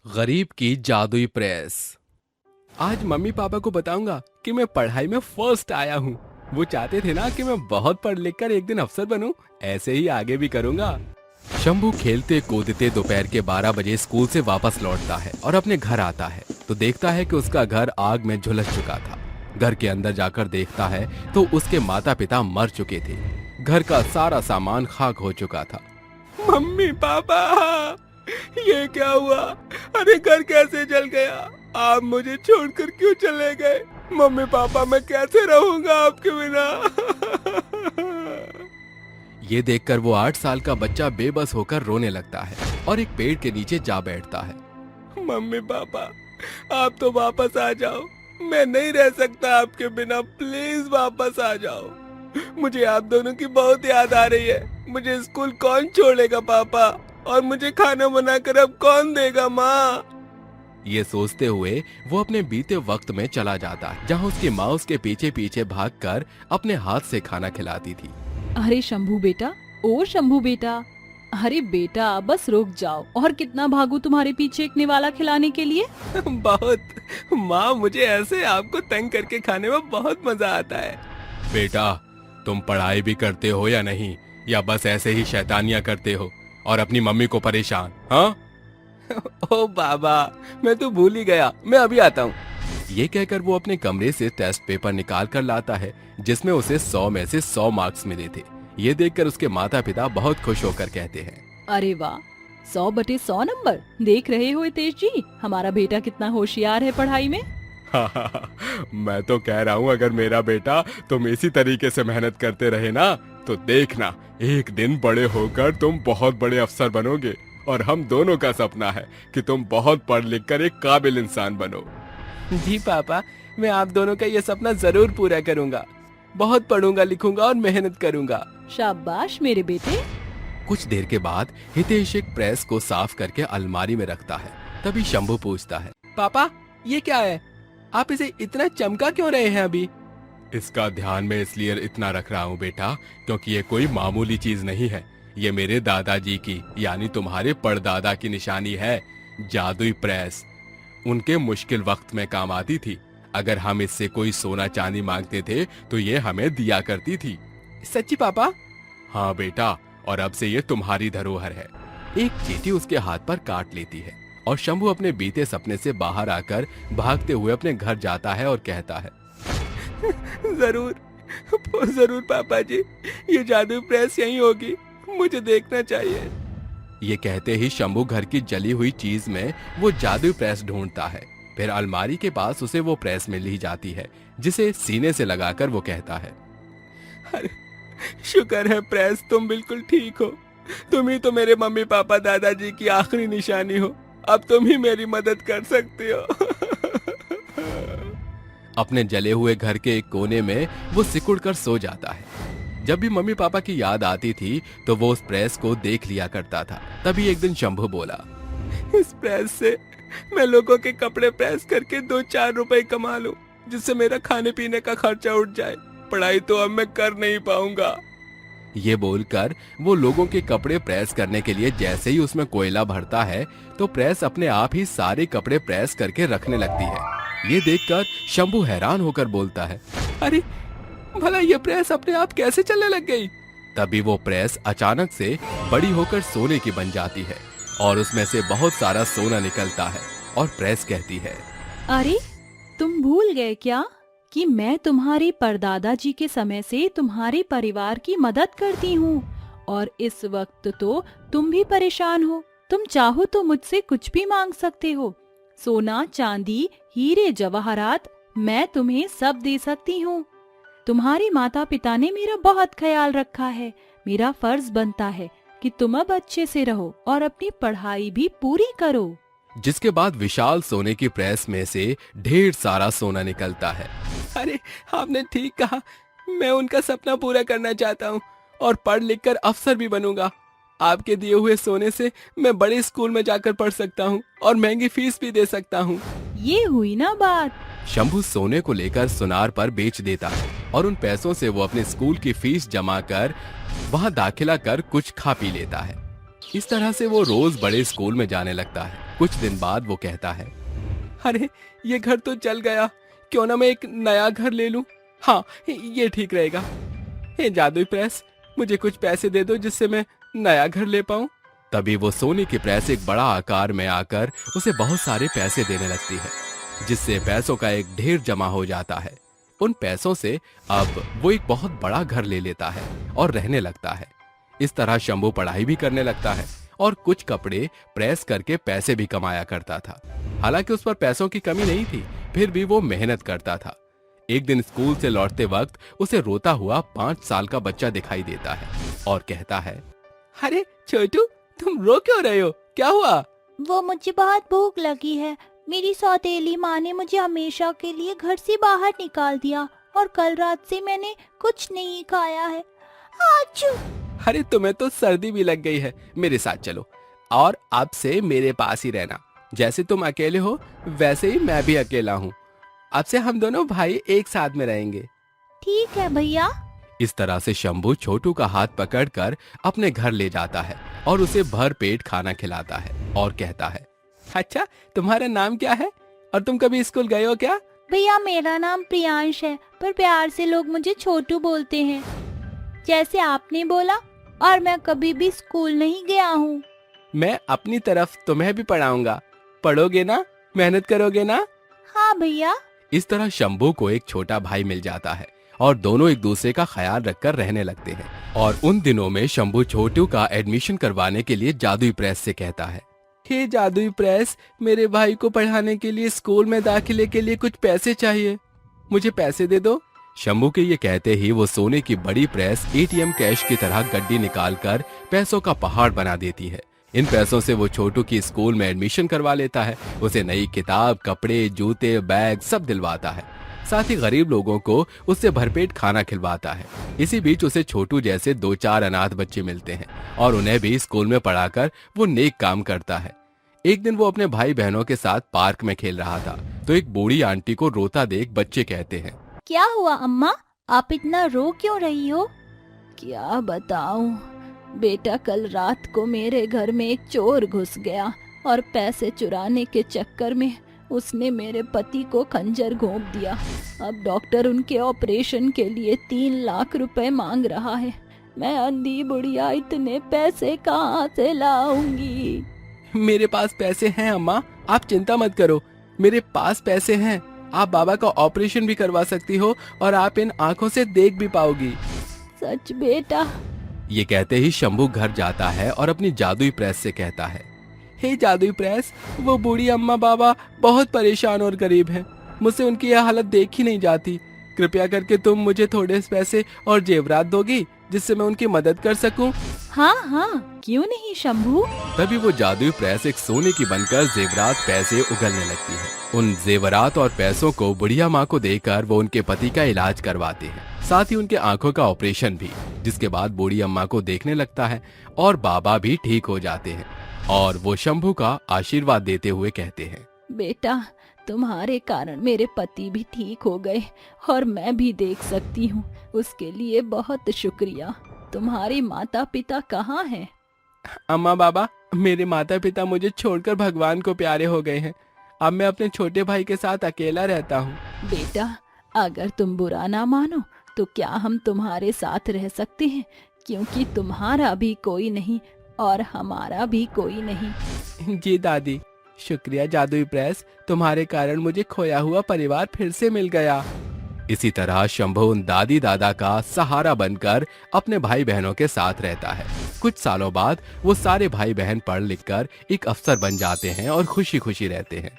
गरीब की जादुई प्रेस। आज मम्मी पापा को बताऊंगा कि मैं पढ़ाई में फर्स्ट आया हूँ। वो चाहते थे ना कि मैं बहुत पढ़ लिख कर एक दिन अफसर बनूं। ऐसे ही आगे भी करूंगा। शंभू खेलते कूदते दोपहर के 12 बजे स्कूल से वापस लौटता है और अपने घर आता है तो देखता है कि उसका घर आग में झुलस चुका था। घर के अंदर जाकर देखता है तो उसके माता पिता मर चुके थे। घर का सारा सामान खाक हो चुका था। मम्मी पापा, ये क्या हुआ? अरे घर कैसे जल गया? आप मुझे छोड़कर क्यों चले गए? मम्मी पापा, मैं कैसे रहूंगा आपके बिना? ये देखकर वो 8 साल का बच्चा बेबस होकर रोने लगता है और एक पेड़ के नीचे जा बैठता है। मम्मी पापा, आप तो वापस आ जाओ। मैं नहीं रह सकता आपके बिना। प्लीज वापस आ जाओ। मुझे आप दोनों की बहुत याद आ रही है। मुझे स्कूल कौन छोड़ेगा पापा? और मुझे खाना बनाकर अब कौन देगा माँ? ये सोचते हुए वो अपने बीते वक्त में चला जाता है जहाँ उसकी माँ उसके पीछे पीछे भागकर अपने हाथ से खाना खिलाती थी। अरे शंभू बेटा, ओ शंभू बेटा, अरे बेटा बस रुक जाओ। और कितना भागू तुम्हारे पीछे एक निवाला खिलाने के लिए। बहुत माँ, मुझे ऐसे आपको तंग करके खाने में बहुत मजा आता है। बेटा, तुम पढ़ाई भी करते हो या नहीं, या बस ऐसे ही शैतानियां करते हो और अपनी मम्मी को परेशान? हाँ? ओ बाबा, मैं तो भूल ही गया। मैं अभी आता हूँ। ये कहकर वो अपने कमरे से टेस्ट पेपर निकाल कर लाता है जिसमें उसे 100 में से 100 मार्क्स मिले थे। ये देखकर उसके माता पिता बहुत खुश होकर कहते हैं, अरे वाह, 100/100 नंबर। देख रहे हो हितेश जी, हमारा बेटा कितना होशियार है पढ़ाई में। मैं तो कह रहा हूँ अगर मेरा बेटा तुम इसी तरीके से मेहनत करते रहे ना तो देखना, एक दिन बड़े होकर तुम बहुत बड़े अफसर बनोगे। और हम दोनों का सपना है कि तुम बहुत पढ़ लिख कर एक काबिल इंसान बनो। जी पापा, मैं आप दोनों का ये सपना जरूर पूरा करूंगा। बहुत पढ़ूंगा, लिखूंगा और मेहनत करूंगा। शाबाश मेरे बेटे। कुछ देर के बाद हितेश एक प्रेस को साफ करके अलमारी में रखता है। तभी शंभू पूछता है, पापा ये क्या है? आप इसे इतना चमका क्यों रहे हैं अभी? इसका ध्यान मैं इसलिए इतना रख रहा हूँ बेटा, क्योंकि ये कोई मामूली चीज नहीं है। ये मेरे दादाजी की, यानी तुम्हारे परदादा की निशानी है, जादुई प्रेस। उनके मुश्किल वक्त में काम आती थी। अगर हम इससे कोई सोना चांदी मांगते थे तो ये हमें दिया करती थी। सच्ची पापा? हाँ बेटा, और अब से ये तुम्हारी धरोहर है। एक चींटी उसके हाथ पर काट लेती है और शंभू अपने बीते सपने से बाहर आकर भागते हुए अपने घर जाता है और कहता है, जरूर जरूर पापा जी, ये जादुई प्रेस यहीं होगी। मुझे देखना चाहिए। ये कहते ही शंभू घर की जली हुई चीज में वो जादुई प्रेस ढूंढता है। फिर अलमारी के पास उसे वो प्रेस मिल ही जाती है जिसे सीने से लगाकर वो कहता है, अरे शुक्र है प्रेस, तुम बिल्कुल ठीक हो। तुम ही तो मेरे मम्मी पापा दादाजी की आखिरी निशानी हो। अब तुम ही मेरी मदद कर सकती हो। अपने जले हुए घर के एक कोने में वो सिकुड़ कर सो जाता है। जब भी मम्मी पापा की याद आती थी तो वो उस प्रेस को देख लिया करता था। तभी एक दिन शंभू बोला, इस प्रेस से मैं लोगों के कपड़े प्रेस करके 2-4 रुपए कमा लूं, जिससे मेरा खाने पीने का खर्चा उठ जाए। पढ़ाई तो अब मैं कर नहीं पाऊंगा। ये बोलकर वो लोगों के कपड़े प्रेस करने के लिए जैसे ही उसमें कोयला भरता है तो प्रेस अपने आप ही सारे कपड़े प्रेस करके रखने लगती है। ये देखकर शंभू हैरान होकर बोलता है, अरे भला ये प्रेस अपने आप कैसे चलने लग गई? तभी वो प्रेस अचानक से बड़ी होकर सोने की बन जाती है और उसमें से बहुत सारा सोना निकलता है और प्रेस कहती है, अरे तुम भूल गए क्या कि मैं तुम्हारे परदादा जी के समय से तुम्हारे परिवार की मदद करती हूँ, और इस वक्त तो तुम भी परेशान हो। तुम चाहो तो मुझसे कुछ भी मांग सकते हो। सोना चांदी हीरे जवाहरात मैं तुम्हें सब दे सकती हूँ। तुम्हारे माता पिता ने मेरा बहुत ख्याल रखा है। मेरा फर्ज बनता है कि तुम अब अच्छे से रहो और अपनी पढ़ाई भी पूरी करो। जिसके बाद विशाल सोने की प्रेस में से ढेर सारा सोना निकलता है। अरे आपने ठीक कहा, मैं उनका सपना पूरा करना चाहता हूँ और पढ़ लिख कर अफसर भी बनूंगा। आपके दिए हुए सोने से मैं बड़े स्कूल में जाकर पढ़ सकता हूँ और महंगी फीस भी दे सकता हूँ। ये हुई ना बात। शंभू सोने को लेकर सुनार पर बेच देता है और उन पैसों से वो अपने स्कूल की फीस जमा कर वहाँ दाखिला कर कुछ खा पी लेता है। इस तरह से वो रोज बड़े स्कूल में जाने लगता है। कुछ दिन बाद वो कहता है, अरे ये घर तो चल गया, क्यों ना मैं एक नया घर ले लूं। हाँ, ये ठीक रहेगा। हे जादुई प्रेस, मुझे कुछ पैसे दे दो जिससे मैं नया घर ले पाऊं। तभी वो सोने की प्रेस एक बड़ा आकार में आकर उसे बहुत सारे पैसे देने लगती है, जिससे पैसों का एक ढेर जमा हो जाता है। उन पैसों से अब वो एक बहुत बड़ा घर ले लेता है और रहने लगता है। इस तरह शंभू पढ़ाई भी करने लगता है और कुछ कपड़े प्रेस करके पैसे भी कमाया करता था। हालांकि उस पर पैसों की कमी नहीं थी, फिर भी वो मेहनत करता था। एक दिन स्कूल से लौटते वक्त उसे रोता हुआ 5 साल का बच्चा दिखाई देता है और कहता है, अरे छोटू, तुम रो क्यों रहे हो, क्या हुआ? वो मुझे बहुत भूख लगी है। मेरी सौतेली माँ ने मुझे हमेशा के लिए घर से बाहर निकाल दिया और कल रात से मैंने कुछ नहीं खाया है। आचू! अरे तुम्हें तो सर्दी भी लग गई है, मेरे साथ चलो और अब से मेरे पास ही रहना। जैसे तुम अकेले हो वैसे ही मैं भी अकेला हूँ। अब से हम दोनों भाई एक साथ में रहेंगे। ठीक है भैया। इस तरह से शंभू छोटू का हाथ पकड़कर अपने घर ले जाता है और उसे भर पेट खाना खिलाता है और कहता है, अच्छा तुम्हारा नाम क्या है और तुम कभी स्कूल गए हो क्या? भैया मेरा नाम प्रियांश है, पर प्यार से लोग मुझे छोटू बोलते हैं, जैसे आपने बोला। और मैं कभी भी स्कूल नहीं गया हूँ। मैं अपनी तरफ तुम्हें भी पढ़ाऊंगा, पढ़ोगे ना, मेहनत करोगे ना? हाँ भैया। इस तरह शंभू को एक छोटा भाई मिल जाता है और दोनों एक दूसरे का ख्याल रखकर रहने लगते हैं। और उन दिनों में शंभू छोटू का एडमिशन करवाने के लिए जादुई प्रेस से कहता है, हे जादुई प्रेस, मेरे भाई को पढ़ाने के लिए स्कूल में दाखिले के लिए कुछ पैसे चाहिए, मुझे पैसे दे दो। शंभू के ये कहते ही वो सोने की बड़ी प्रेस एटीएम कैश की तरह गड्डी निकालकर पैसों का पहाड़ बना देती है। इन पैसों से वो छोटू की स्कूल में एडमिशन करवा लेता है, उसे नई किताब, कपड़े, जूते, बैग सब दिलवाता है। साथ ही गरीब लोगों को उससे भरपेट खाना खिलवाता है। इसी बीच उसे छोटू जैसे 2-4 अनाथ बच्चे मिलते हैं और उन्हें भी स्कूल में पढ़ाकर वो नेक काम करता है। एक दिन वो अपने भाई बहनों के साथ पार्क में खेल रहा था तो एक बूढ़ी आंटी को रोता देख बच्चे कहते हैं, क्या हुआ अम्मा, आप इतना रो क्यों रही हो? क्या बताऊं बेटा, कल रात को मेरे घर में एक चोर घुस गया और पैसे चुराने के चक्कर में उसने मेरे पति को खंजर घोंप दिया। अब डॉक्टर उनके ऑपरेशन के लिए 3 लाख रुपए मांग रहा है। मैं अंधी बुढ़िया इतने पैसे कहाँ से लाऊंगी? मेरे पास पैसे हैं अम्मा, आप चिंता मत करो, मेरे पास पैसे हैं। आप बाबा का ऑपरेशन भी करवा सकती हो और आप इन आंखों से देख भी पाओगी। सच बेटा? ये कहते ही शंभू घर जाता है और अपनी जादुई प्रेस से कहता है, हे जादुई प्रेस, वो बूढ़ी अम्मा बाबा बहुत परेशान और गरीब हैं, मुझसे उनकी यह हालत देख ही नहीं जाती। कृपया करके तुम मुझे थोड़े पैसे और जेवरात दोगी जिससे मैं उनकी मदद कर सकूं। हाँ हाँ, क्यों नहीं शंभू। तभी वो जादुई प्रेस एक सोने की बनकर जेवरात पैसे उगलने लगती है। उन जेवरात और पैसों को बुढ़िया माँ को देकर वो उनके पति का इलाज करवाते हैं, साथ ही उनके आंखों का ऑपरेशन भी, जिसके बाद बूढ़ी अम्मा को देखने लगता है और बाबा भी ठीक हो जाते हैं और वो शंभू का आशीर्वाद देते हुए कहते हैं, बेटा तुम्हारे कारण मेरे पति भी ठीक हो गए और मैं भी देख सकती हूँ, उसके लिए बहुत शुक्रिया। तुम्हारे माता पिता कहाँ हैं? अम्मा बाबा, मेरे माता पिता मुझे छोड़कर भगवान को प्यारे हो गए हैं। अब मैं अपने छोटे भाई के साथ अकेला रहता हूँ। बेटा अगर तुम बुरा ना मानो तो क्या हम तुम्हारे साथ रह सकते हैं, क्योंकि तुम्हारा भी कोई नहीं और हमारा भी कोई नहीं। जी दादी, शुक्रिया जादुई प्रेस, तुम्हारे कारण मुझे खोया हुआ परिवार फिर से मिल गया। इसी तरह शंभू उन दादी दादा का सहारा बनकर अपने भाई बहनों के साथ रहता है। कुछ सालों बाद वो सारे भाई बहन पढ़ लिख कर एक अफसर बन जाते हैं और खुशी खुशी रहते हैं।